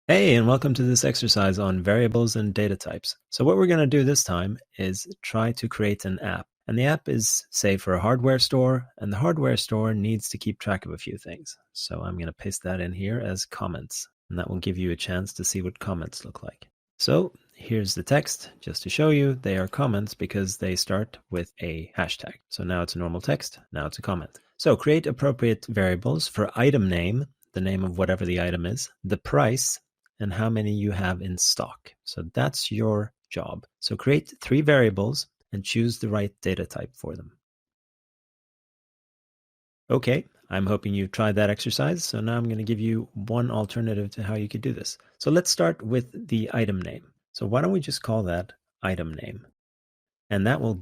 Hey, and welcome to this exercise on variables and data types. So what we're going to do this time is try to create an app. And the app is, say, for a hardware store, and the hardware store needs to keep track of a few things. So I'm going to paste that in here as comments, and that will give you a chance to see what comments look like. So here's the text, just to show you they are comments because they start with a hashtag. So now it's a normal text, now it's a comment. So create appropriate variables for item name, the name of whatever the item is, the price, and how many you have in stock. So that's your job. So create 3 variables and choose the right data type for them. Okay, I'm hoping you tried that exercise. So now I'm going to give you one alternative to how you could do this. So let's start with the item name. So why don't we just call that item name? And that will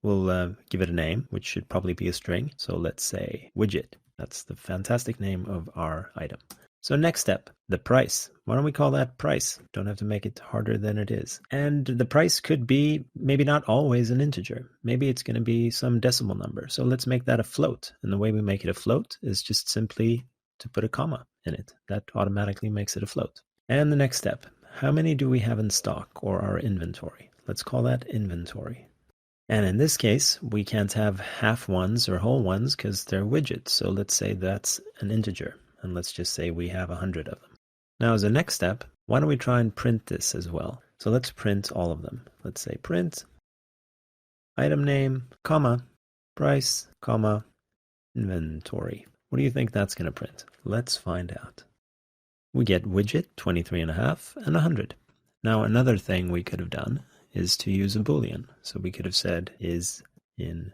we'll give it a name, which should probably be a string. So let's say widget. That's the fantastic name of our item. So next step, the price. Why don't we call that price? Don't have to make it harder than it is. And the price could be maybe not always an integer. Maybe it's going to be some decimal number. So let's make that a float. And the way we make it a float is just simply to put a comma in it. That automatically makes it a float. And the next step, how many do we have in stock or our inventory? Let's call that inventory. And in this case, we can't have half ones or whole ones because they're widgets. So let's say that's an integer. And let's just say we have 100 of them. Now as a next step, why don't we try and print this as well? So let's print all of them. Let's say print item name, comma, price, comma, inventory. What do you think that's going to print? Let's find out. We get widget 23.5 and 100. Now another thing we could have done is to use a boolean. So we could have said is in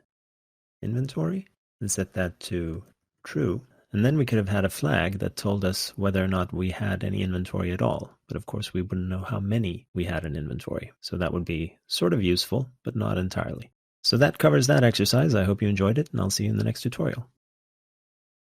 inventory and set that to true. And then we could have had a flag that told us whether or not we had any inventory at all. But of course, we wouldn't know how many we had in inventory. So that would be sort of useful, but not entirely. So that covers that exercise. I hope you enjoyed it, and I'll see you in the next tutorial.